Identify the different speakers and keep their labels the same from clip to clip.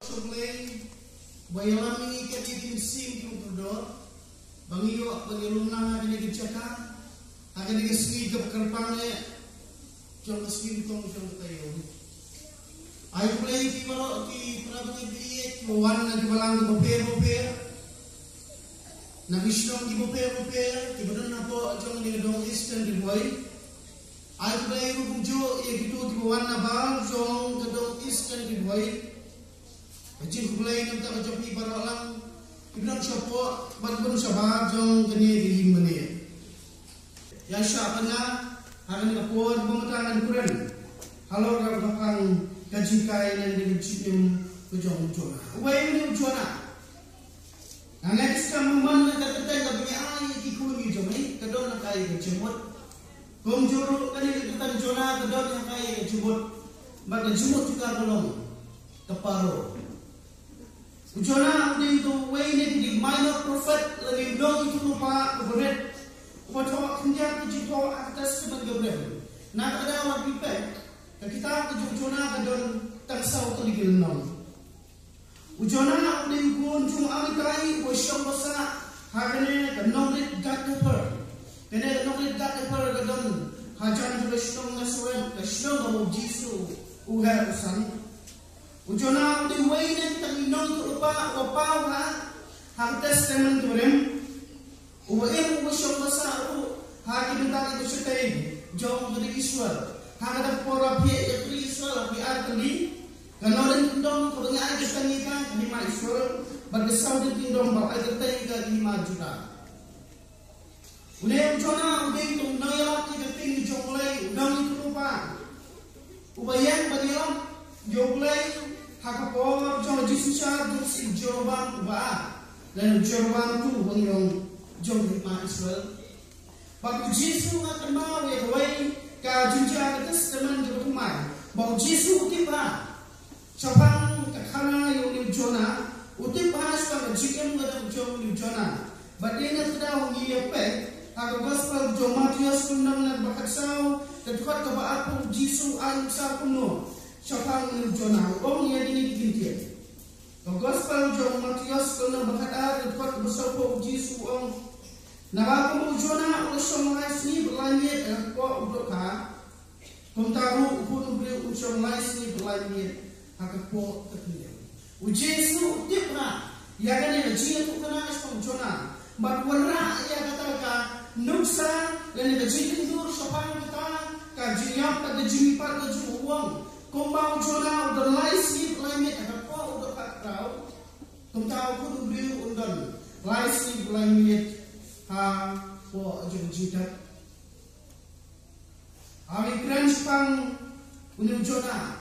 Speaker 1: Sumlay, bayalami kami sim yung tudor, bangiyo pagilum na kami nagitsaka, akan nagaswi ka pakarpangnya, jong naswi itong jong tayo. Ayo play ki maro ki prabang ibiyet, mawan na di walang boper, na bisnong di boper, ki badan na po jong nilidong eastern di boy. Ayo play rupung jo, ya gitu di mawan na bal jong kadong eastern di boy. Kecil kulai nanti macam ni baralang ibang siapa bangun siapa jong kini di mana ya siapa na akan dilakukan pemetaran kuren kalau orang gaji kain yang dicuci ujung ujung ubah ini ujung angin sekarang mana kata kata bagi ayah kikuli ujung ni kedua nak kaya kecemut komjuru kan itu kan jona kedua yang kaya kecemut pada jemut juga belum keparuh. Ujona udah itu wayne di minor prophet lagi dong itu lupa keberet. Waktu kerja tu jito atas sebagai keberet. Nak ada orang pipek. Kita tu ujona kadon taksau tu digelnong. Ujona udah ikut cuma alikai wasyam basa hagane kadon gat keper. Kene kadon gat keper kadon hajan tu wasyam ngasuen wasyam mau jisu uher usan. Ujona di wayne tanginon tu lupa wapau hang testament turem uwaem uwasyong basa hagi bentar itu setai jom dari Israel hang ada pora pie dari Israel pi artli kanoren tindong ko nga ay tangikan di ma Israel bagasau di tindong ba ay tangikan di ma Juda unem ujona udeng tu nayala ti ting jonglay udang itu lupa ubayang banilam jonglay hakapor jong jisusha si Jeroboam ba dan Jeroboam tu bangiyong jong ma Israel bagu Jisu akan mau ya wai ka junja testament de kumai bau Jisu tiba chapang kakhana yung Jona utipa sa jikem ngadang jong Jona badena tadaw ngiya pe aga gospel jong Matius kunang na bakasau tetukat ka ba apong Jisu ang sa kuno siapang Jona, orang yang ini dikintir. Kalau gospel John Matius kena berkata dekat bersama Yesus orang. Nama kamu Jona oleh semua ini berlanjut kau berkah. Kau tahu pun beliau semua ini berlanjut agak kau terkini. Yesus tiada. Ya kan yang jiwa tu kena semua Jona. Berwarna ya kata nuksa dan yang jiwa itu siapang kita kajian pada jiwa pada jiwa uang. Kumbang Jona udah laisi langit ada kau udah katrau tentang aku beliau udah laisi langit ha kau jengjitat ami keren sepang udah Jona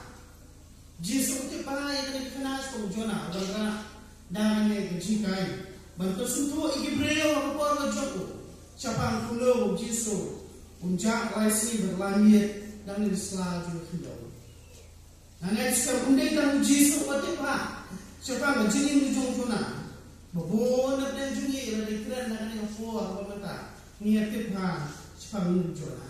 Speaker 1: Yesus itu pada yang dikenal sebagai Jona udah dan yang kejikai bantu sentuh Ibrahim apa orang Joko siapa pulau Yesus unjak laisi berlangit dan selalu hidup. Nangis sekarang undai dan Yesus waktu apa? Siapa ngajinin di Jona? Babon dan jungi ada keren dengan yang fuar bapa niat tipa siapa di Jona?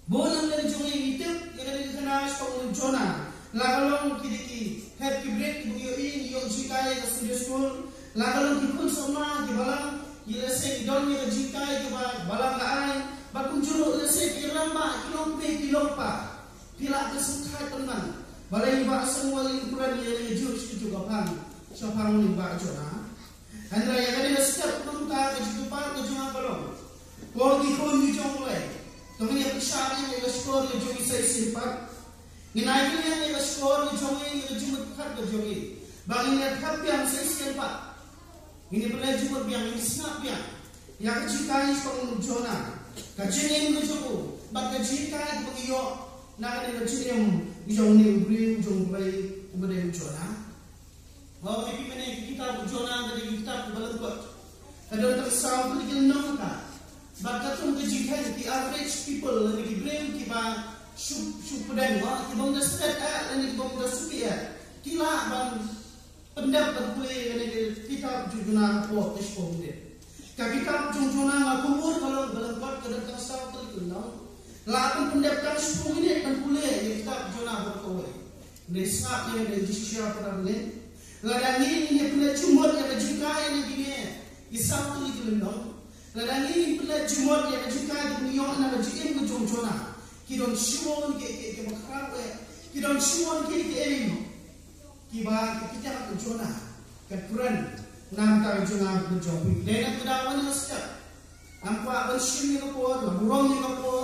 Speaker 1: Bonan dan jungi itu yang ada di sana siapa di Jona? Lagalong kiri happy break ibu ini yang jikai ke school. Lagalong kikun semua di balang ilese idolnya jikai ke balang lain. Bakun juru ilese kiramba kilompa. Bila kesukai teman, balai ba semua lingkuran yang jurus juga pang, siapa yang ba Jona. Anda yang ada setiap perintah kehidupan kejungan belum. Kau dikon di jonglai, kami yang bersama yang skor yang jongi saya simpan. Ninaiknya yang skor yang jongi yang jumut kat kejongi. Bagi yang kat yang saya simpan. Ini pernah jumut yang ini snap yang kejikai seorang Jona. Kajian yang kejoku, bagi kejikai bagi nak ada macam yang jauh ni ubrin jauh baik ubrin Jona. Bahawa kita Jona dari kita berlengkap. Kadang tersau tu kita nampak. Bakat tu kejikai the average people lagi ubrin kita supadan wah kita bangga seret lagi bangga supia. Kila bang pendapat boleh lagi kita Jona apa tersau dia. Kita Jona ngapur kalau berlengkap kadang tersau tu kita nampak. Lapan pendapatan 10 minit dan boleh kita Jona berkawai. Nesap yang ada di siapa ni? Ladang ini pula jumut yang berjukai yang gini. Isap tu itu lendong. Ladang ini pula jumut yang berjukai di New York nak berjukai berjona. Kidon shumon ke bakar kidon shumon ke elim. Kiba kita berjona. Kepuran nam ta berjona berjopi. Dena kedawan yang setiap. Ampa bershim ni kapor, burong ni kapor.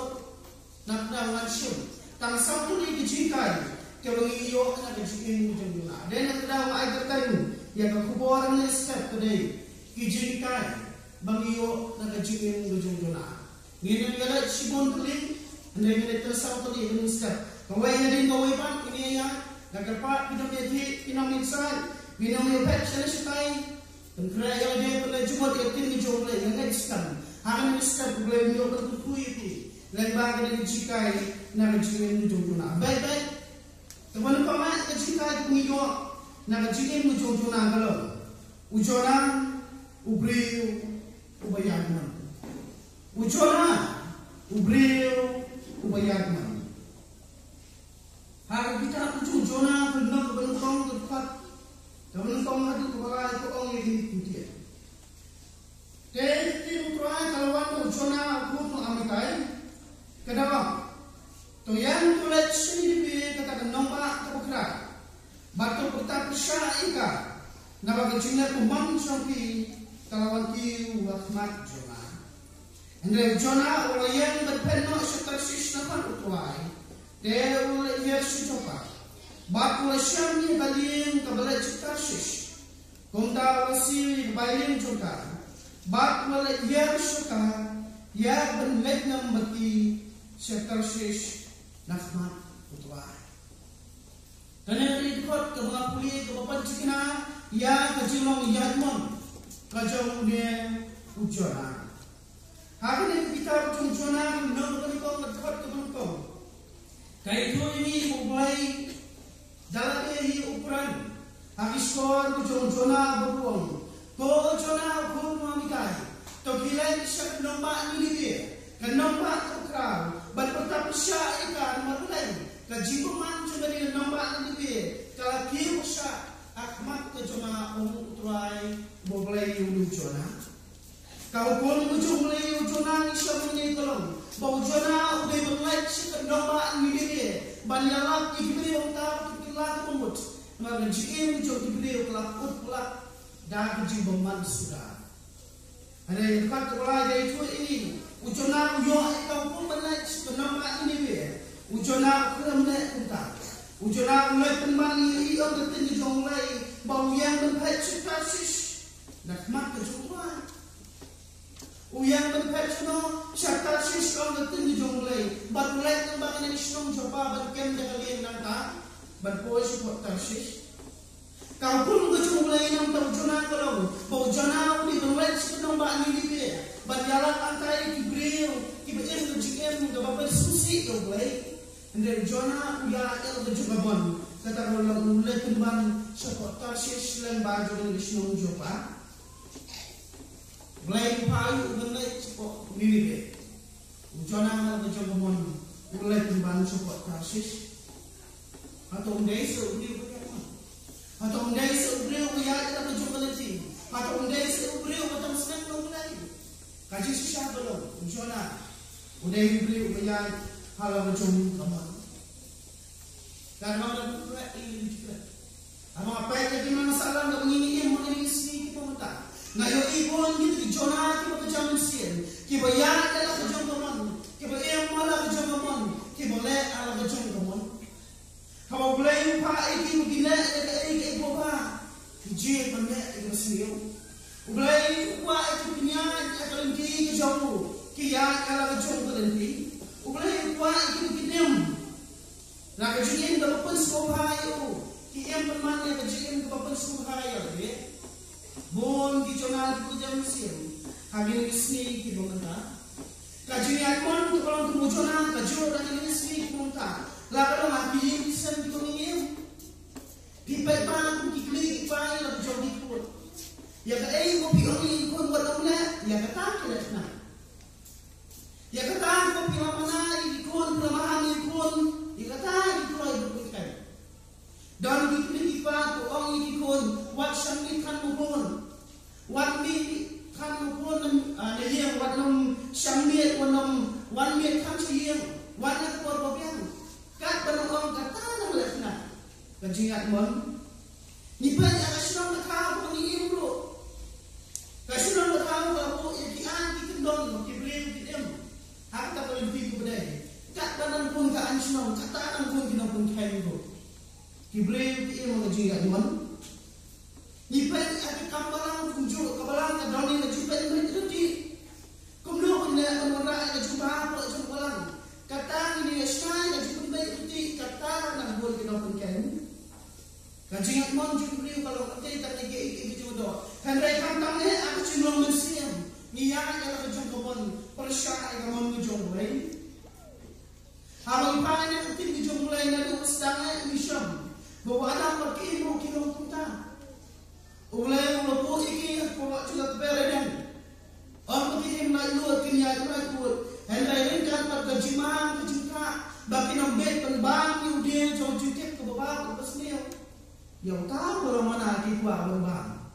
Speaker 1: Nak kedawan shim. Tang satu ni berjukai. Kalau iyo nak berjukai berjona. Dena kedawan air kayu. Yang kubur ni setiap kedai. Kijinikai bangiyo na kajingin gujung-juna. Ngayon nga sibon tuling, hindi nga tersaw tuling yung step. Kaway na din kaway pa, kiniya, nagkapat, pinamisan, pinamipet siya na siya tayo. Kung kaya yung day pala jumot, yakin ni Jomlay, yung nag-scan. Hakan yung step, problema niyo patutuyo iti. Lagbaga na yung chikay na kajingin gujung-juna. Baik-baik, kawan pa ma, kajingkay kumiyo na kajingin gujung-juna kalau. Ujoran, ubriu ubayagman. Ujona ubriu ubayagman. Harap kita ujona benar benutong tepat. Benutong ada kebagai itu orang yang diikuti. Jadi utrai kalau ujona aku mengambil kenapa? To yang tulis sini di kata nombak terukra. Batu bertap syarika. Nabi Cina kumang sampai kalawan kiu wakmat Jona. Hendra Jona ulayan berpenuh setersis nakan utuai. Dia ulayar sucopa. Bat ulayam ni balin kabalai setersis. Kumda wasi balin juga. Bat ulayar suka. Ya benlek nambati setersis nakmat utuai. Dan yang terikut kebangapuli kebapan cikina. Ya kecilong yadmon kajong dia ujona. Hari ini kita ujona nang berikong berdekat ke berikong. Kaitu ini mulai jalan ini ukuran. Hari skor ujona berbuang. Ko ujona pun mamikai. To kilai syak nombak ni dia. Kenompak tukar. Berpertap syak ikan marulai. Kajibuman cuma dia nombak ni dia. Kalau kiu syak akmat ke jona utrai boleh ujona. Kau pun mulai ujona ni siapa kolong. Bau jona udah berlek sikap nombak ni dia. Banyalah diberi orang kilat pemut. Maka jika ujung diberi kelak utlak dah kejibaman sudah. Ada yang kata kalau itu ini ujona uyo kau pun berlek sikap nombak ni dia. Ujona kerana entah. Ujona mulai kembali yang tertinggi jomlai bau yang berpet setasis nakmat kejuruan. Uyang berpet no setasis yang tertinggi jomlai bermulai kembali dari senong coba berkem dengan yang nangka berpois setasis. Kau pun kejumlai yang terjuna kalau bau jona uli bermulai senong bak ni dia berjalan antai kibril kibril kejikem kebapak susi jomlai. Dari jona uya el juga bon. Kata kalau mulai kembang sekolah sislen baju dengan senong jopa. Mulai payu mulai sepok mili. Jona el juga bon. Mulai kembang sekolah sis. Atau undai seubri bagaimana? Atau undai seubri uya el juga lagi. Atau undai seubri atau senang mulai. Kaji siapa belum? Jona undai seubri uya halau macam kaman. Karena ada buat ini juga. Apa yang jadi masalah nak begini yang mengenai sini kita minta. Ngayo ibon gitu jona kita kerja mesin. Kita yang adalah kerja kaman. Kita yang malah kerja kaman. Kita boleh ala kerja kaman. Kalau boleh lupa ini begini ini ibu apa? Kijih pandai itu mesin. Boleh lupa itu punya kalau ini jauh. Kia ala kerja kaman. Boleh lupa itu begini. Nak kejadian kebapan suhayo, kiam bermakna kejadian kebapan suhayo, bon kijonal puja mesin, hagin isni kibongta. Kejadian pun kalau kemujonan kejadian dengan isni kibongta, lalu lagiisen kibongin, pipai bang kikli pipai lalu jauh dikut. Ya kau kopi oni ikut buat apa? Ya kata kita nak. Ya kata kopi mana ikut pelamahan ikut. Dikatakan itu adalah berkaitan. mon. Ni pa ya kasunang nakao ko ni bro. Kasunang nakao ko ya kian kitendon kibreu kitem. Hakta ko lebih ko badai. Kat banan pun ka ansunang katanan pun kinapun kain bro. Kibreu kitem mo jinga mon. Ni pa ati kambalang kunjo kabalang ka doni na jupa ni terti. Kumlo ko na amara na jupa ko sa balang. Kata ini eskai na jupa ni terti kata na bol kinapun kain. Kajingat mon jumriu kalau kita tak ke jodoh. Kan rekam tangan aku cuma mensiam. Niat kalau kejung kebon persyarat kamu kejung lain. Habang ipan yang tim kejung lain lalu sedangnya mission. Bawa ada pakai ilmu kilo kita. Ulai ulapu iki aku juga beredan. Aku kirim lalu kinyat lalu. Hendak kan perkejimang kejungka. Bagi nombet penbang yudil jauh juket ke bawah ke pesniu. Yang tahu orang mana di kuah berbang.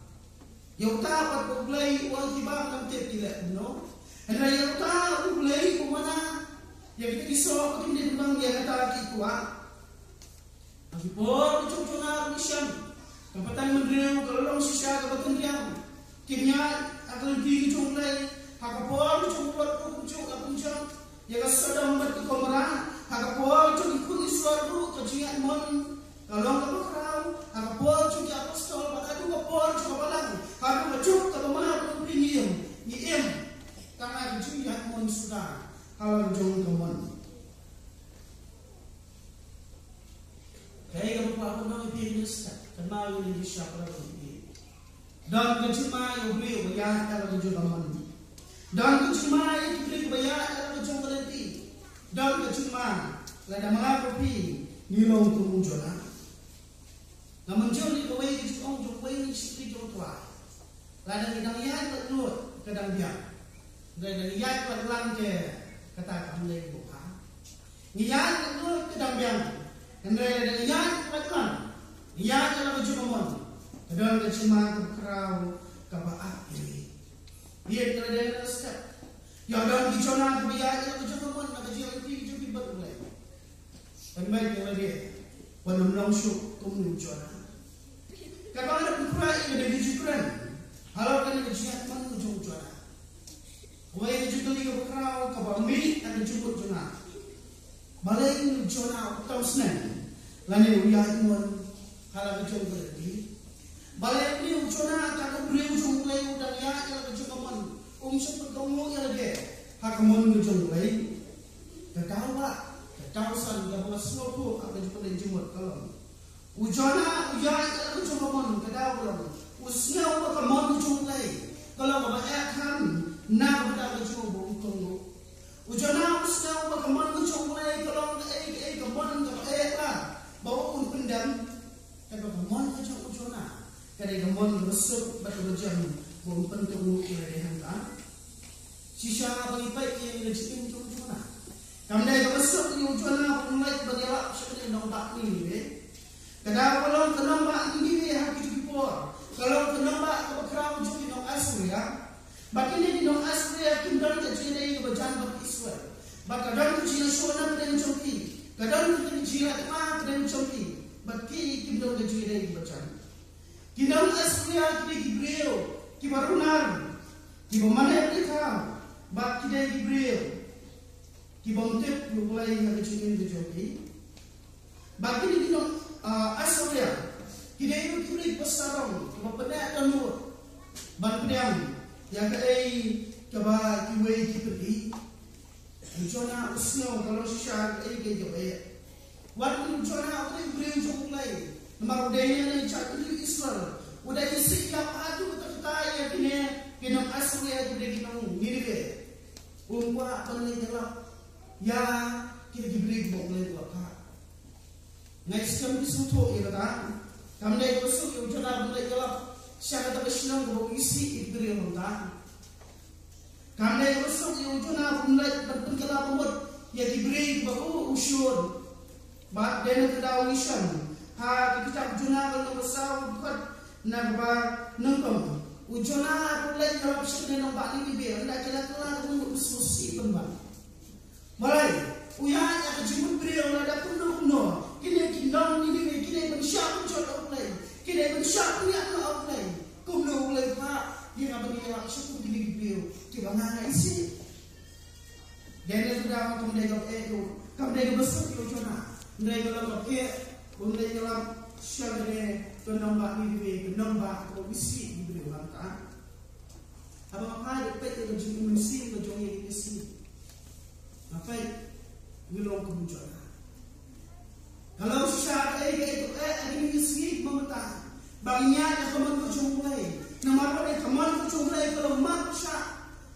Speaker 1: Yang tahu apa play uang tibang nanti tidak no. Hendak yang tahu play ke mana yang kita kisah kita di berbang yang kata di kuah. Tapi pun cuma mission. Tempatan mendriu kalau sisa kebatan diam. Kimia akan di cumplay. Hakapol cuma cuma puncak. Yang sedang berkekomaran. Hakapol cuma ikut suatu kejian mon. Kalau kamu kerau, aku buat juga apostol, maka aku buat juga balang. Aku macam kalau mana pun pinjam, niam. Karena juga mon sudah, kalau jauh teman. Kayak kamu apa nama pinjam, kenal ini siapa lagi. Dan kecuma yang beli bayar kalau jauh teman. Dan kecuma yang beli bayar kalau jauh berhenti. Dan kecuma, lada mengapa pi, nilai untuk munculnya. Namun jauh kawai di jong kawai ni sipri jong tua. Ladang idang yai kat lut kadang dia. Dan yai kat lang ke kata kamlei buka. Yai kat lut kadang dia. Dan yai kat lang. Yai kalau jumon. Kadang dia cuma kerau kabaak ini. Dia kada step. Ya dan dijona biaya kalau jumon nak jiang pi jupi betul. Pembaik yang dia. Wanam syuk kumujona. Kalau ada ukuran yang ada di jukuran, kalau kan ada jiat mana ujung juara. Kau yang juga lihat berkerau, kau ambil ada jemput jona. Balai ini jona tahu senang. Lain uyah imun kalau ujung berhenti. Balai ini jona kalau beli ujung mulai udah ya kalau ujung kaman. Sempat kamu yang lagi. Hak kamu ujung mulai. Ketawa, ketawasan dah bawa semua tu akan jemput dan jemput kalau. Ujana uyai kalau cuma mon kedau belum. Usnya apa kamu ujung lagi. Kalau bapak kan nak berada cuma bungkung. Ujana usnya apa kamu ujung lagi. Kalau kamu lah bawa pun pendam. Kalau kamu ujung ujana. Kalau kamu besok berjam bungkung tunggu ia dihantar. Sisa bagi baik yang dijikin ujana. Kamu dah besok ni ujana mulai bergerak seperti nombak ni. Kalau kenapa ini dia hak itu dipor. Kalau kenapa keberkerau juga di Nong Asria, bagaimana di Nong Asria kita tak cina ini berjalan beriswa. Kadang kita cina suara dan congki, kadang kita cina apa dan congki. Bagi kita tak cina ini berjalan. Di Nong Asria kita Gibril, kita Runar, kita mana kita, bagi kita Gibril, kita untuk mulai hak cina ini congki. Bagi di Nong Asria, kita itu diberi pesarong, kita penak tanur, ban pedang, yang coba kiwai kita pergi, Jona usno kalau sisa ke joe. Waktu Jona apa diberi ujung mulai, nomor daya ni cakap Israel, udah isi yang adu terkaya kena Asria kita kena ngiribe, umpa pandai jelak, ya kita diberi boleh buat. Next kami suatu ia kata, kami dah besok yang Jona boleh jelak, siapa tak bersenang kau isi itu dia orang. Kami dah besok yang Jona boleh berpengalaman buat, ya diberi bahu usul. Baik dana kedau isan, kita Jona kalau besar buat nak nengkam. Ujona boleh kalau sebenarnya nampak ni biar nak jalan kelar untuk susi pembang. Mulai, uyah yang kejumpa beri orang ada kuno. kini kinong ini kini bersyak jod offline, kini bersyak niat no offline. Kumlo ulai pak, dia ngapa dia nak syukur gini beliau, kita nggak isi. Dan sudah kamu dah kamu dah besar kau cina, dah kalau kau dalam syariat penambah ini penambah kau isi beliau langkah. Apa makanya peta jadi mesti berjuang isi. Apa wilong kemunculan. Kalau syarat itu ini isi memetah. Baginya yang kamu berjuang mulai. Nama apa yang kamu berjuang mulai kalau maksa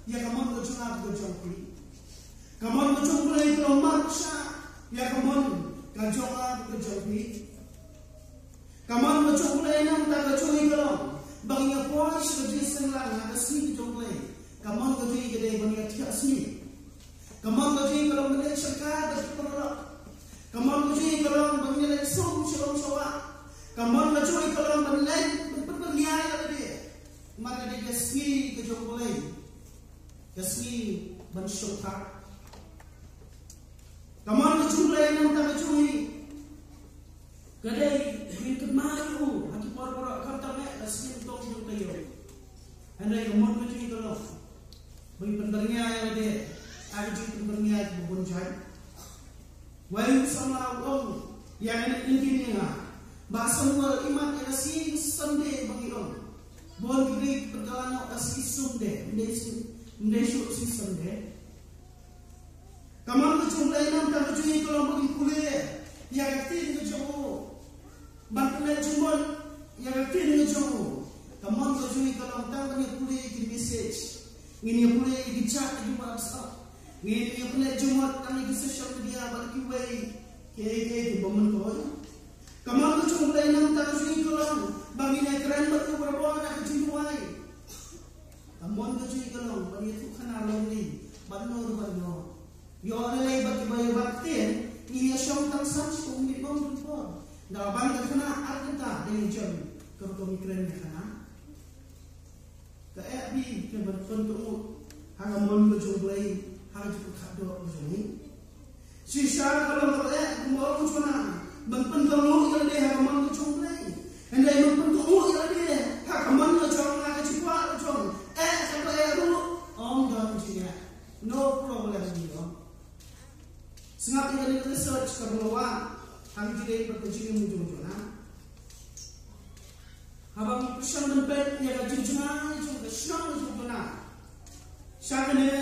Speaker 1: ya kamu berjuang mulai. Kamu berjuang mulai kalau maksa ya kamu berjuang mulai. Kamu berjuang mulai yang tak berjuang kalau baginya puas kerja senang ada sini berjuang mulai. Kamu berjuang jadi baginya tidak sini. Kamu berjuang kalau melihat syarikat berjuang. Kamu berjuang kalau melihat sum sawah. Kamu berjuang kalau melihat berniaga dia. Maka dia sini berjuang mulai. Sini bersyukur. Kamu berjuang mulai yang tak berjuang. Kadai minta malu. Hati por-por kata mek sini untuk hidup dia. Andai kamu berjuang kalau bagi berniaga dia. Ada juga berniaga berbuncan. Wahyu sama orang yang intinya bahasa luar iman ada si Sunday bagi orang. Bon kiri perjalanan ada si Sunday, mendesuk si Sunday. Kamu berjumlah enam tak berjumlah kalau bagi kuliah yang aktif berjumlah. Bantuan cuma yang aktif berjumlah. Kamu berjumlah kalau tak banyak kuliah di message. Ini kuliah di chat di WhatsApp. Ngini yang pernah Jumat kami di social media balik kiway ke bomen kau. Kamu tu cuma lain yang tak sini kalau bagi nak keren batu berapa nak kejuai. Kamu tu cuma kalau bagi tu kena lori bano. Yo lagi bagi bayi bakten ini syam tak sah kau ni bom tu. Dah bangga kena arta dengan jam kalau kau keren ni kena. Kayak bi ke berbentuk hang mon tu cuma lain. Harus berkado begini. Sisa kalau mereka mau cuma berpengaruh yang dia harus mencuci. Hendaknya berpengaruh yang dia harus mencuci nak cepat cuci. Sampai dulu dah cuci. No problem dia. Sengaja kita research keperluan kami tidak berkecuali mencuci. Abang pesan dompet yang cuci itu senang cuci. Siapa ni?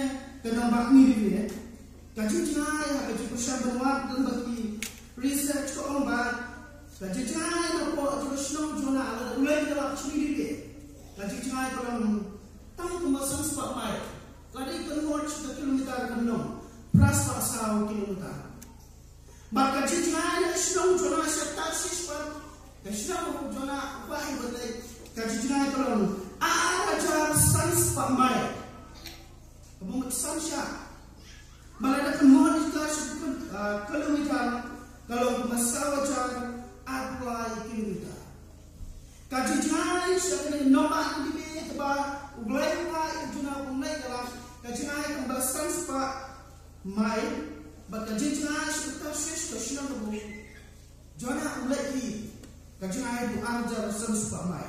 Speaker 1: Kena bakmi dia. Kaji cahaya, kaji pesan berwat dan bagi research ke obat. Kaji cahaya apa aja senang jona ada mulai dalam sini dia. Kaji cahaya kalau tahu kemasan sebab mai. Kali keluar sudah kilometer kenong, pras pasau kilometer. Maka kaji cahaya senang jona serta siswa. Kaji senang jona apa yang berlai. Kaji cahaya kalau ada jalan sans sebab mai. Kamu sansya, malah ada kemudian kilometer kalau masalah jalan apa kilometer. Kaji jai sebenarnya nomor ini tebak ulai itu nak ulai dalam kaji jai kembalian sebab mai, kaji jai sekitar 6 ribu. Jangan ulai ini kaji jai itu ajar sebab mai.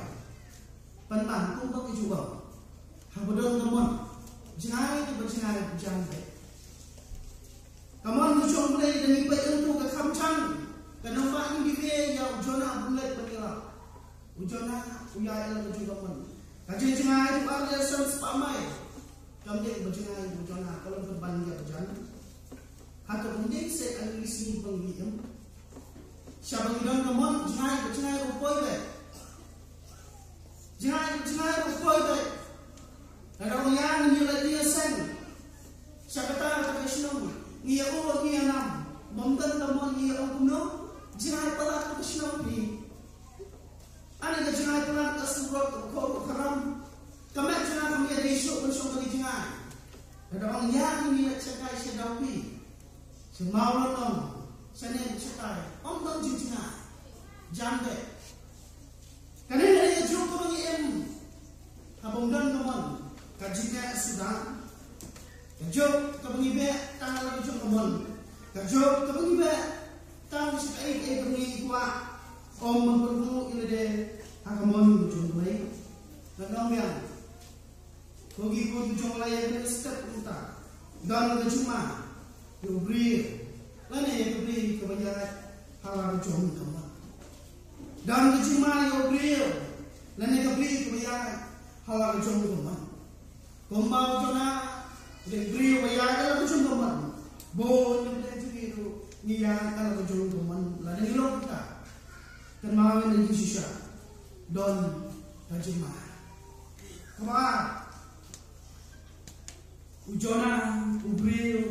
Speaker 1: Pentan tu bagi juga. Habudon teman. Jangan itu berjangan jangan. Kamu muncul mulai dari bayi untuk ke kamcang. Kenapa ini dia yang jona mulai bergerak. Ujona uyai lalu juga pun. Kaji jangan itu ada sens pamai. Kamu dia berjangan ujona kalau berbanding dia berjangan. Atau mungkin saya akan isi pengliam. Siapa yang kamu jangan rupoi deh. Jangan rupoi deh. Ada orang yang nilai dia sen. Siapa tahu tak kesini. Ia orang ni enam. Mungkin teman ia orang kuno. Jangan pelat ke kesini ni. Ada yang jangan pelat ke surat kau karam. Kami jangan kami ada isu bersama bagi jangan. Ada orang yang nilai cekai sedawi. Semau orang. Sana cekai. Om tak jangan. Jangan. Kerana dia jumpa bagi abang dan teman. Kajinya sudah. Kajok kepengibe tanggal 7 kemon. Kajok kepengibe Tahu sekali kami kuat om memperlu ini deh akamon jumpai dan yang bagi kau jumlah yang step entah dan cuma beri lana yang beri kebanyakan hal jom kamu dan cuma beri lana beri kebanyakan hal jom kamu kembang jona beri kebanyakan jom kamu bon dan juga niya kalau jom kamu lana nilong kita dan malam ini sisa don cuma kembang ujona ubril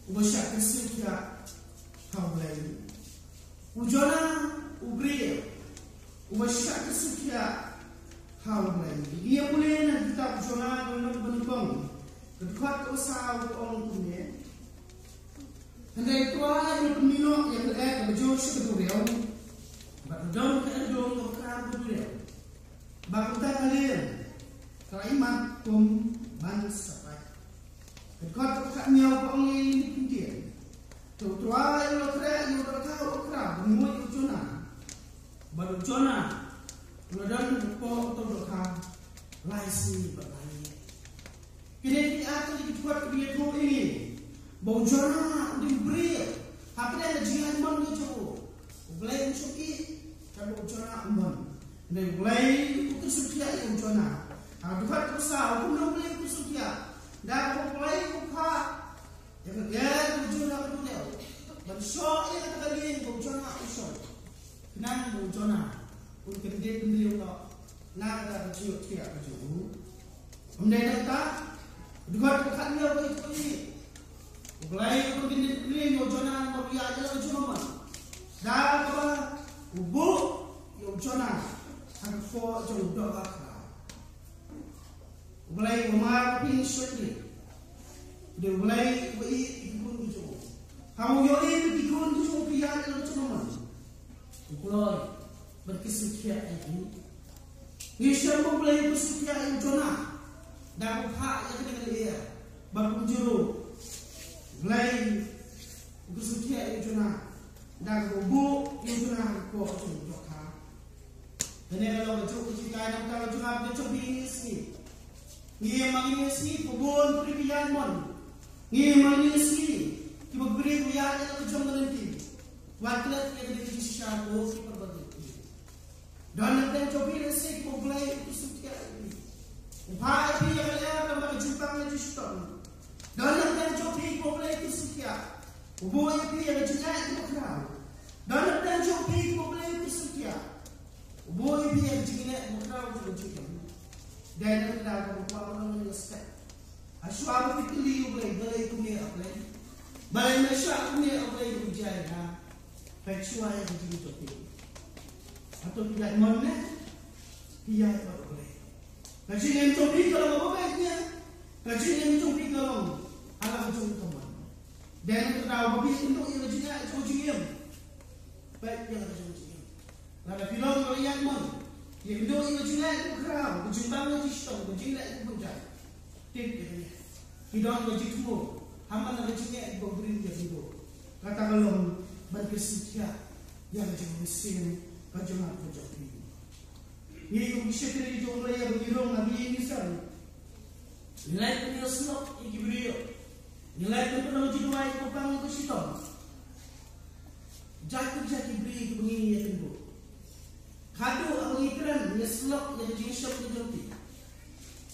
Speaker 1: ubasyak kesukia kaulai ujona ubril ubasyak kesukia kaulai dia boleh nak kita ujona dalam bentuk kedekat usaha orang punya hendak tuan yang pemilu yang berada berjauh sebetulnya berdom keerdom kekerap berdua bakutan kalian kalimat kum bangsa Dekat kat miau kau ni pinggir. Tua yang lo tahu kerap, mui ujona. Baru ujona, kemudian pokok atau dokar, laisi berlari. Kini akan dibuat dia tu ini. Bau ujona diberi. Apa dia jiran mon itu? Ulai usuki, kalau ujona umon. Dan ulai usukia ujona. Dekat besar, aku nak ulai usukia. Dah aku mulai buka, yang bujona berdua, bersok yang terkali bujona usol, kenang bujona, pun kerja pendiri untuk nak ada ciut tiap baju. Kemudian kita dua pekan dia begitu ini, mulai pun kerja pendiri bujona berdua aja bujona, dah apa ubu bujona, akan for jauh dah. Mulai umar pin shortly. Dia mulai ikut itu. Kamu yori ikut itu pihak itu cuma. Mulai berkesukia ini. Niscaya mulai berkesukia itu cuma. Dah hak yang kita dia berkunjung. Mulai berkesukia itu cuma. Dah bubu itu cuma kau cuma. Dan kalau berjumpa kita kalau cuma berjumpa ini sih. Ia mengisi kebun peribadian mon. Ia mengisi kita beri kuya yang macam nanti. Waktu yang kita siapa kita berbagi. Dan nanti coba nasi kublai itu suka ini. Upaya dia yang dapat jumpa dengan sistem. Dan nanti coba kublai itu suka. Upaya dia yang jenak itu kerana. Dan nanti coba kublai itu suka. Upaya dia yang jenak itu kerana juga. Dan kita akan menjelaskan. Asal kita lihat balai punya apa? Balai masyarakat punya apa yang berjaya? Factual yang jadi topik. Atau tidak mana? Dia apa boleh? Kaji yang topik kalau apa baiknya? Kaji yang topik kalau ala ujung teman. Dan kita tahu bahawa untuk yang berjaya itu ujungnya. Baik yang ujungnya. Lalu film kalau yang mana? Yang kedua yang berjaya itu kerap. Berjumpang di sistem. Berjaya itu berjaya. Tidak. Hidang berjaya. Hamba nak berjaya itu berberi dia hidup. Kata kalau berkesetia. Yang berjaya mesin. Kajian berjaya. Ini yang bisa kita jumlah yang berjirong. Nabi ini sahih. Nilai punya selok. Ini beliau. Nilai punya berjaya itu pang ke sistem. Jatuh-jatuh beri itu begini yang tentu. Kado ang ikiran, yung slok, yung jinsya ko jompi.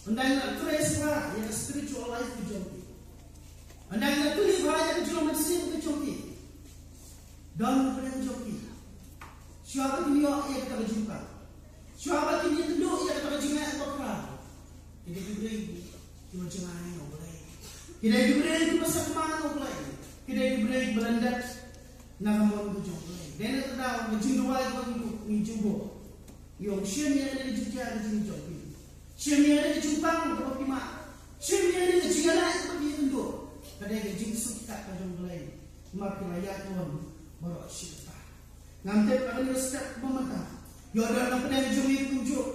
Speaker 1: Andang na tres ba, yung spiritual life ko jompi. Andang na tulis ba, yung geometry ko jompi. Dan ko rin jompi. Siapa kinyo, yung kakajimpa. Siapa kinyo tulo, yung kakajimpa ang bakra. Kidai-kidai, yung jangan ang ulay. Kidai-kidai, yung masakman ang ulay. Kidai-kidai, balandat, nakamon ko jompi. Dan ito daw, majinduway ko yung jumbo. Yung siyem yang ada di jumpa di jumpa. Siyem yang ada di jumpa kalau pima. Siyem yang ada di jingala itu itu. Kadang yang jingsu kita pada mulai. Makin ayat Tuhan baru syirta. Nanti akan step memata. Yo ada nak pada jumpa kunjuk.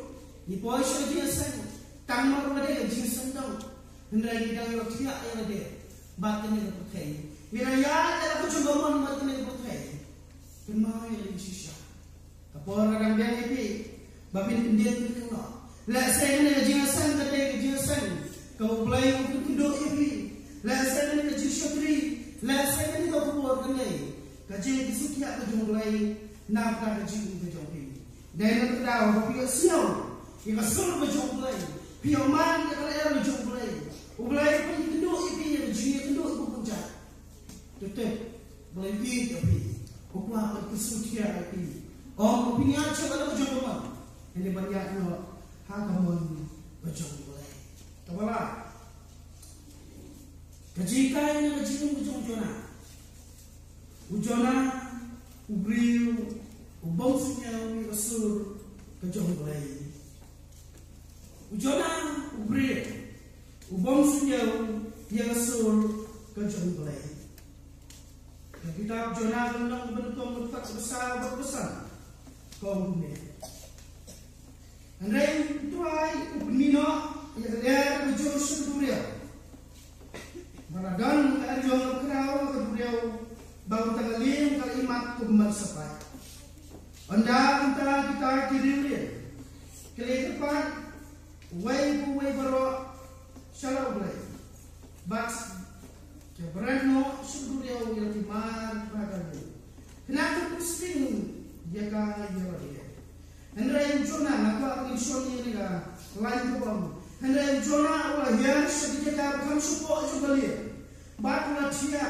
Speaker 1: Ni poisha dia sen. Tangma pada yang jingsan dong. Hendak kita yo tiak yang ada. Batin yang berkai. Wiraya dalam kunjungan batin yang berkai. Kemau yang sisa. Kapor kadang dia itu, babin kendian itu no. Lah saya ni jingasan kata jingasan. Kau mulai untuk hidup ini. Lah saya ni jinsyatri. Lah saya ni kau buat kenai. Kaji disukia kau mulai nak kaji untuk jompi. Dan nak tahu kau pilih siapa. Ia kasar kau mulai. Pilih man kalau era kau mulai. Mulai pun hidup ini jingat hidup kau puncak. Tetap mulai hidup ini. Kau apa kesukia ini. Oh, punya cakap kau jompi. Ini banyak no. Hagamun berjong boleh. Tawalah. Kajikai ni kajing berjong jona. Ujona, ubriu, ubang sunyau ni kasur berjong boleh. Ujona, ubriu, ubang sunyau ni kasur berjong boleh. Kitab Jona gendang bentuk besar. Kau ni. Andai tuai upnino ya dia ujo senduriau. Baradan kajong kerau keduriau bau tangalim kal imat kumbal sapai. Anda kita kirimnya. Kali tepat way baro salau boleh. But keberano senduriau yang timar bagai. Kenapa pusing jaga dia. Henry Jonah nak apa insyaallah ni lah lain tu. Henry Jonah awak yang sedikit akan support juga dia. Bakulah dia,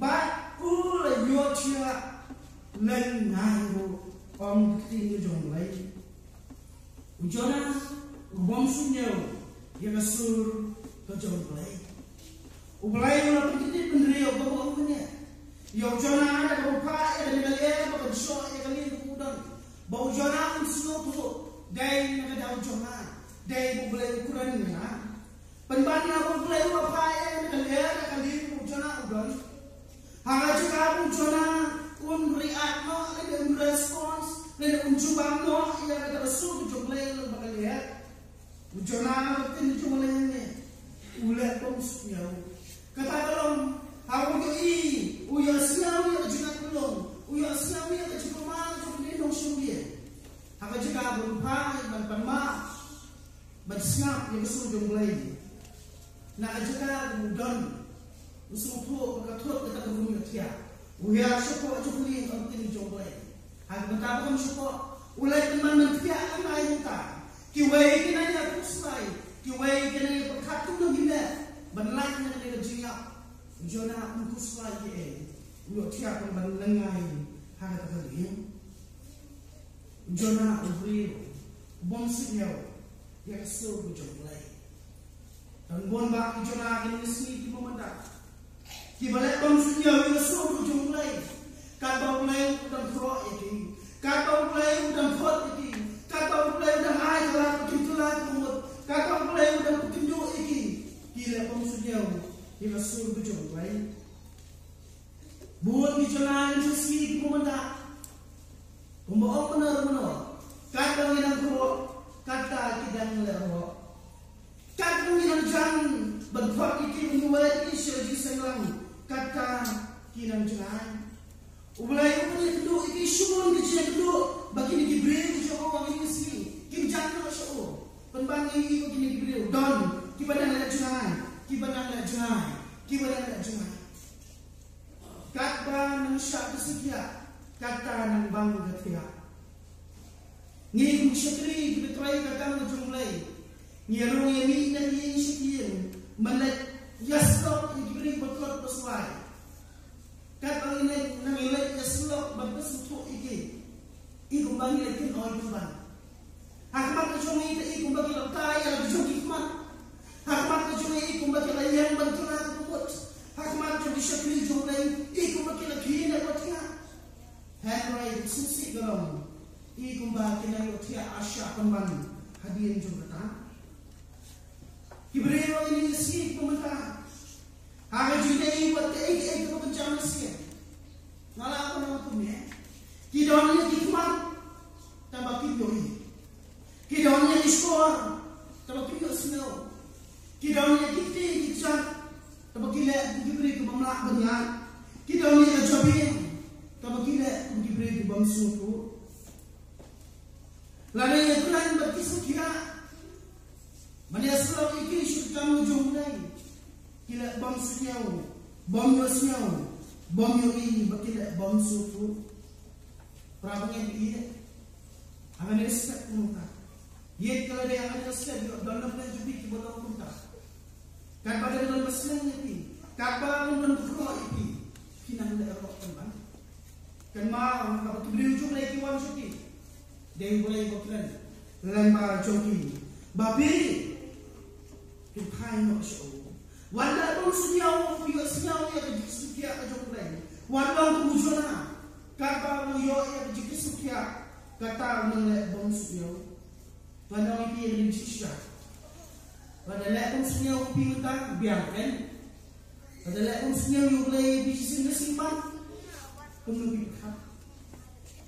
Speaker 1: bakulah dia lain ngayu tinggi jom lain. Jonah ubam sunyo yang kasur kejom lain. Ublay mana pergi pendiri bawa punya. Yo Jonah ada beberapa yang dia bawa show yang kali kemudian. Bau Jonah semua tu, day nak jauh Jonah, day boleh ukuran ni lah. Penbanding boleh apa yang kali Jonah udah. Hanya jika Jonah react no, ada respons, ada cuba no, yang ada rasul boleh bakal lihat. Jonah itu cuma ni, ulat pun senyum. Kata kalau awak ini, uyar siapa yang jangan belum, uyar siapa yang cuma malu. Haka jika berupaya berpama bersiap yang sujung lagi. Nak jika kemudian usul tu berkatur kita berbunyi tiap. Uyar syukur jukuli antin jung lagi. Haka bertabung syukur ulai teman mentiak anai muka. Kiwai kena ya kuslai, kiwai kena ya berkatu nggila. Berlain yang dia jiap. Jona kuslai ye. Uyar tiap berlengai haka terlihat. Jonah ubri bom sinyau yang sur bujung lay. Dan bon bak Jonah ini sini di pemendak. Kibalik bom sinyau yang sur bujung lay. Kata ulai dan pro ini, kata ulai dan pro ini, kata ulai dan air lah begitulah kumut, kata ulai dan petunjuk ini. Kila bom sinyau yang sur bujung lay. Bon di Jonah ini sini di pemendak. Membawa benar-benar kata yang kuat, kata tidak lewat. Kata yang jangan berbuat itu membuat isu di selang. Kata yang jangan. Ulai punya kedua itu isu di sini kedua. Bagi ni diberi isu orang ini sini. Kim jangan isu. Penbangi itu kini diberi. Don kibadan ada jangan, kibadan ada jangan, kibadan ada jangan. Kata manusia kesekian. Kata nang bang gatia. Ni musyakri dibetrai kata ngejumlai. Ni rong yang ni dan ni sekian. Menet yaslok diberi betul bersuai. Kata ini nang ilet yaslok bagus untuk iki. Iku bagi lagi orang kumban. Hakmat kejungi iku bagi letai yang kejungi hikmat. Hakmat kejungi iku bagi layang bantuan kubut. Hakmat kejungi syakri jumlai iku bagi lagi nak bertiak. Henry susi galong ikumba kena yotia asya pemban hadirin jumpa kibrero ini si pementa haga judei buat ke itu bencana sih ngala apa nama punya kidonnya hikmat tambah kidoi kidonnya skor tambah kidoi snow kidonnya kiti kicat tambah kile diberi ke mamlak banyak kidonnya jobin. Kamu kira diberi di bangsu tu. Lalu yang Tuhan berkisah kira mana selalu iki syurga ujung lain. Kila bangsu nyaw, bangsu nyaw, bangsu ini berkila bangsu tu. Perabangnya dia, akan respect muka. Ia kalau dia akan respect, dalam bulan Juli kita boleh muka. Kapal dalam besarnya ini, kapal dalam berkeluar ini, kita boleh erok teman. Kerana kalau tu beli ujung lagi wan syuti, dia boleh berkelan lembah joki, babi, tupai nak show. Wanda pun senyau, dia senyau dia kejukia kejok lain. Wanda pun ujungna, kapal yo dia kejukia kata mengelak bom senyau. Wanda ini yang dicisya. Wanda lek pun senyau piutang biarkan. Wanda lek pun senyau yo boleh bising simpan. Kemudian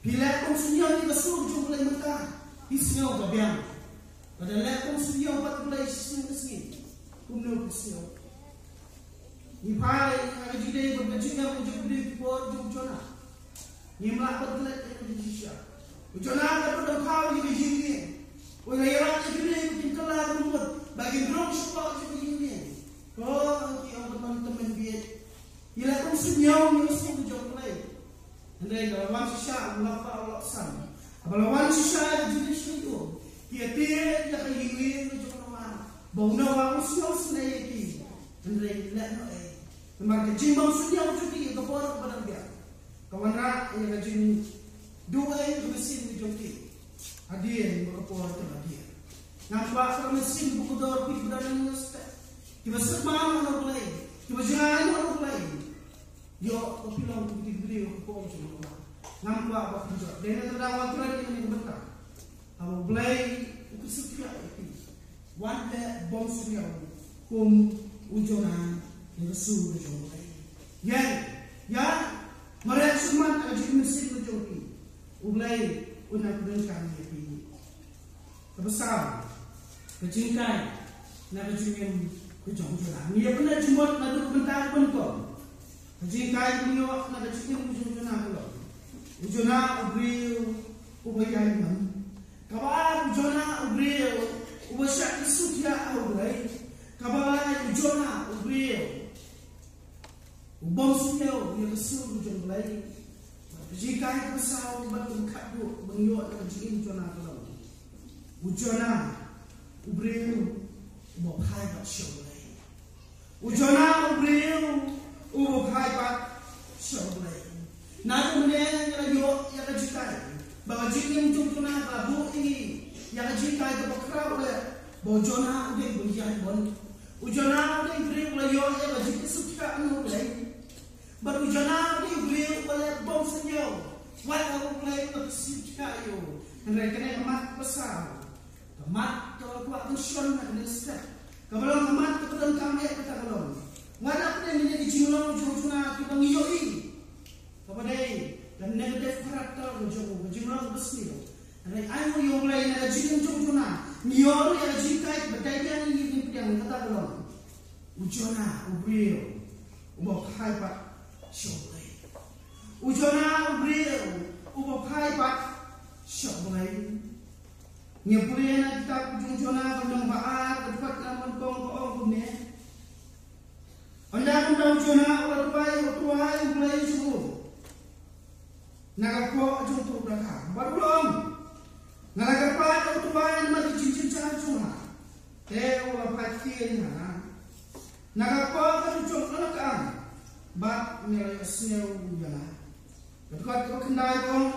Speaker 1: bila pun senyau ni kesur jom boleh mentah. Senyau kebiang. Pada lek pun senyau pat boleh senyau. Kemudian senyau. Ni pai ada jidai berkecingnya ujung di bawah ujung jona. Ni melak berkelet yang dicisya. Jona ada pada kau di begini. Oleh yang jidai mungkin kelar rumput bagi drone support di begini. Oh, kita teman-teman biar. Bila pun senyau ni mesti ujung lain. Andai kalau wan sisa Allah Allah san. Kalau wan sisa jenis itu, dia dia yang ingin ujung nama. Bau nawa usul senai itu. Andai lek no Maka jimbang senyau cuti ke porok pada dia. Kawan rak yang rajin dua yang mesin di joki. Hadiah ke porok pada dia. Nampak kalau mesin buku dor pi berani ngestek. Tiba semang orang lain. Tiba jangan orang lain. Yo kopilang gede-gede ke porok semua. Nampak apa kerja. Dengan terdawa terakhir ini berkah. Kalau belai itu setia itu. Wanda bom senyau ujungan. Rasul ujung yang mereka semua ada di mesin ujung ini. Ulai unak bengkang ini. Terbesar, kecingkai, nak kecingin ujung ujungan. Ia benar jumot nak bentar bentuk. Kecingkai punya nak kecingin ujung ujungan kalau. Ujungan ubriu ubaya iman. Kabar ujungan ubriu ubasyak isutya ulai. Kabar ujungan ubriu bom senyau yang kesur ujung lain. Jika itu besar batu kadu mengiok dan jin jona kalau. Ujona ubriu ubokai bat show lain. Ujona ubriu ubokai bat show lain. Namun yang radio yang kejikai bahwa jin yang jona babu ini yang kejikai kebekrau oleh bojona udah berjaya bon. Ujona udah ubriu layo yang kejikai suka anu lain. Baru jana ni beliau boleh bom senyau. Walau boleh bersihkan yo. Mereka ni kemat besar. Kemat kalau kuat tension nak nesek. Kalau kemat kebetulan kami kata kalau. Walau pun ini dijulung juruna kita ngiyoi. Kepada dan negatif karakter jurung besar. Dan ayo yo boleh nak jurung juruna. Ngiyoi yang jikai berkaitan ini yang kata kalau. Ujona ubrio. Ubah hai pak. Shoulay. Ujona ubriu ubokai pat shoulay. Nyepulih na kita ujona kandang baat kedekat namun kong kumne. Anda kandang ujona ubai utuai ublay suruh. Nagako ujung tu belakang. Barulong. Nagakapat utuai mati cincin cuma. Teo lapat kian na. Nagako kan ujung belakang. Bat nilai senyau jana. Ketika kita kendai kong,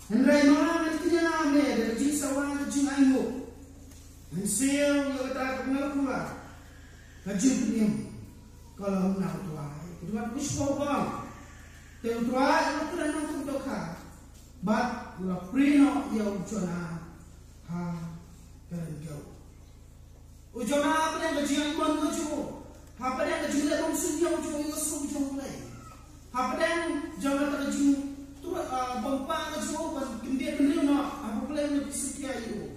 Speaker 1: hendak mana nantinya ame dari jin sawan jin aingu. Hensiau yang kita mengakulah, kajib niam kalau nak tuai. Ketika pushpo kong, teu tuai itu kena nangkut doka. Bat la prino ya ujona ha keren kau. Ujona apa yang kajian kong tuju? Apa yang kejula bom senyau ujung ujung lain. Apa yang jangan terjun tu bangpa ujung kendia kendia no. Apa pula yang setia itu.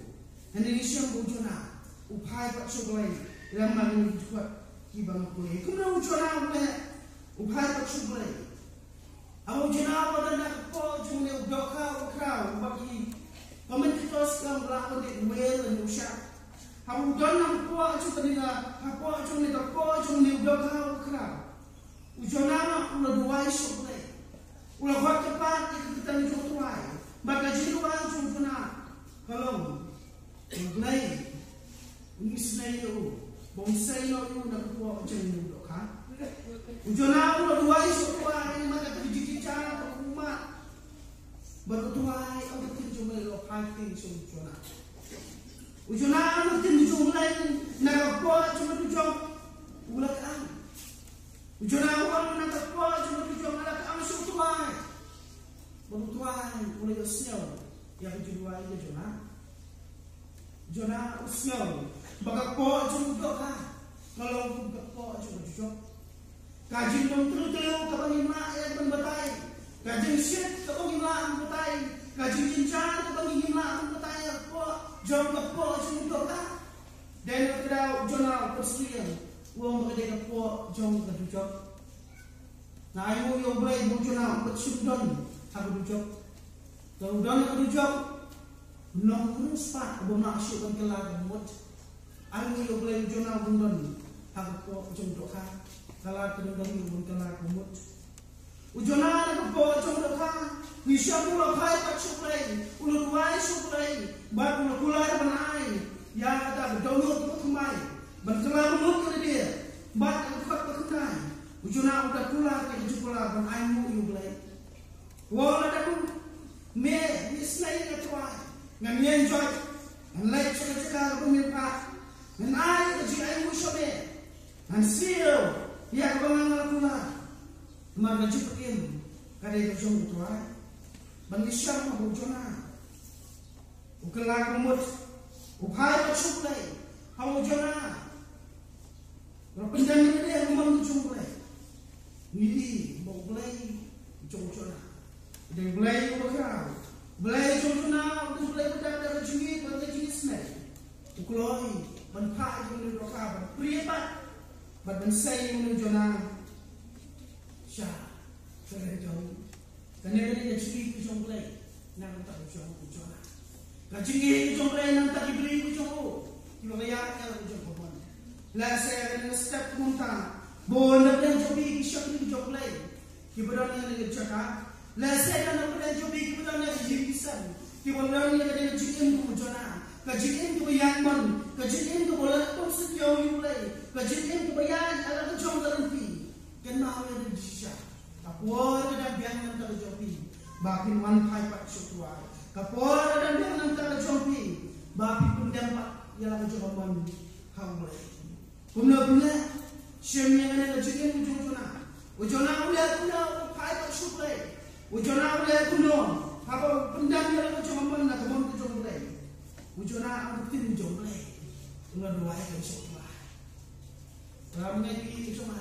Speaker 1: Indonesia ujuna upai pak lain. Yang mana buat kibang kuih. Kemudian ujuna boleh upai pak lain. Amo jena pada nak po jung ne doka krau bagi pamentos kam rakon de wel ne usha. Amo don nak po ju tadina po jung ne po jung ne doka krau. Ujona ula duai sokle. Ula hot tepat kita ni tuai. Maka jiruan jung tuna. Kalau mulai ini senayo bonsai lo yu nak po jung ne doka. Ujona ula duai sokle maka terjadi cara umat bertuai untuk tinjau lo fighting ujona. Ujona anu tinjau lain nak po cuma tinjau ulat ang. Ujona awal nak po cuma tinjau ulat ang sutuai. Bertuai oleh usiau yang dijual ujona. Ujona usiau bagi po cuma doa kalau po cuma tinjau. Kajian menteri-menteri kepengimak yang membetai. Kajian syed kepengimak membetai. Kajian cincan kepengimak membetai. Jom ke po cuma doa. Dan kedau jurnal perselian. Uang berkata ke po jom ke dujok. Nah ayu yang boleh jurnal bersudon aku dujok. Kalau don ke dujok. Nong sepat abang nak asyik kelar kemut. Ayu yang boleh jurnal bundon aku po jom doa. Kalau kedua yang kalau kumut, ujona nak bawa jom doka, nisha pula kai tak suplai, ulu tuai suplai, batu ulu kulai benai, ya kata berdono tu kemai, berkelar mulut ke dia, batu kuat berkenai, ujona udah kulai ke jupula benai mu yublai, wala dah me nisnai ke tuai, ngamien joy, ngalai cakap pemirsa, ngai kejiai mu sobe, ngansil. Ya kebangan pula, maka cepetin kadai kejong tuai, bagi siapa ujona, ukelar kumut, ukai bersuplai, hau ujona, berpindah dia rumah ujung play, ini mau play ujung ujona, dia play ukelar, play ujung ujona, udah play udah kejungi, bagi jenisnya, ukeloi, benpak ujung ukelar, priapat. Badan saya menuju na syah terjauh. Kerana dia curi kujung play, nak tak kujung na. Kacungi kujung play nak tak diberi kujung. Kalau bayar kalau kujung pohon. Lah saya akan step muntah. Boleh dan cobi kisah kujung play. Kibaran yang dia cakap. Lah saya akan boleh cobi kibaran yang dia kisan. Kibaran yang dia cikin kujung na. Kajian tu bayar mon, kajian tu boleh tu sejauh ini play. Kajian tu bayar ala kejong terhenti. Kenal ada di sisa. Kapur ada biang yang terjopi. Bakin wan kai pak sutuai. Kapur ada biang yang terjopi. Bakin pun dampak ialah kejong mon kau play. Puna siapa yang ada kajian ujona. Ujona udah kai pak sutuai. Ujona udah apa pendam ialah kejong mon nak mon kejong play. Ujona aku tin jom play. Tunggu dua hari besok lah. Ramai ni cuma.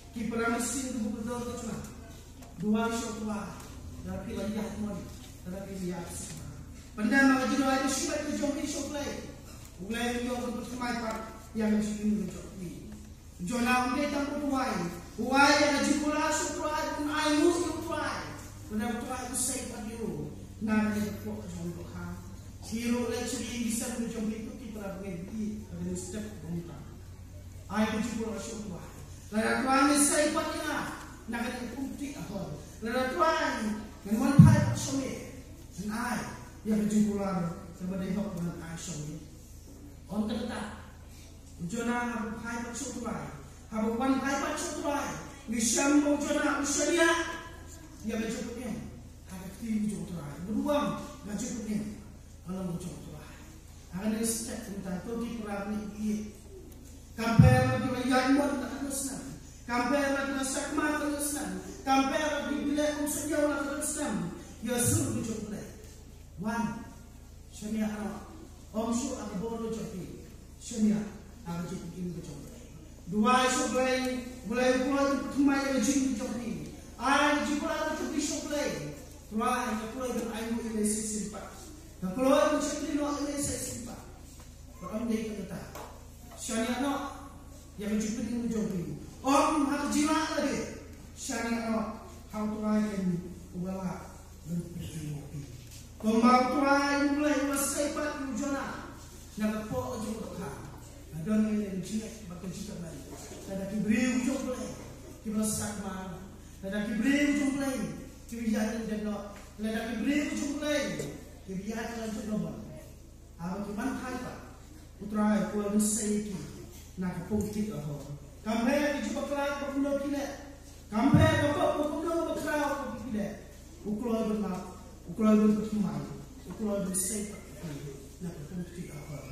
Speaker 1: Kiperan mesin tu betul tu cuma. Dua besok lah. Tapi lagi jahat mon. Tapi lihat semua. Pandai nak jadi dua itu siapa tu jom besok play. Ulai dia untuk bersemai part yang mesti besok ni. Ujona dia tak bertuai. Tuai yang jikulah sutuai pun ayu sutuai. Pandai bertuai tu saya pada you. Nak dia pok jom doa. Hero lecturing bisa menjadi itu kita mengerti ada step pemerintah. Ayat itu pun masuk tuan. Lalu tuan saya patnya nak ada bukti apa? Lalu tuan dengan mana suami dan ayat yang berjumpa sebagai hak dengan ayat suami. On terletak. Ujona habu ayat masuk tuan. Habu pan ayat masuk tuan. Wisam ujona usaha yang berjumpa. Ada tim berjumpa. Beruang berjumpa. Kalau muncul tuah, akan ada step tentang tu di perabot ini. Compare lagi bayar mon tak ada senang. Compare lagi sakma tak ada senang. Compare lagi bila sejauh tak ada senang. Ya suruh muncul play. One, syariah awak. Omsu ada bodoh jadi. Syariah ada jadi ini muncul play. Dua isu play, mulai pulang kembali jadi muncul play. Ayat jika ada jadi isu play. Tuah yang pulang dengan ayu ini simpan. Dan keluar macam ni nak ini saya simpan. Orang dia kata, syariah nak yang menjadi ujung ini. Orang hak jimat lagi. Syariah nak how tuai kan ubala dan pergi. Kembang tuai mulai masaipat mujana. Nakapo aja udah. Adon ini jinak bakal jinak lagi. Ada kibri ujung mulai. Kimasak mana. Ada kibri ujung mulai. Kibiyahan jeno. Ada kibri ujung mulai. Kibiyahan lanjut nomor. Apa kiman kaipa. Utrai kuat masai ki. Nakapong tik ahor. Kampai di coba kelak berpulau kile. Kampai bapak berpulau berkelak kile. Ukulai bermak, ukulai berkemai, ukulai bersih. Nakapong tik ahor.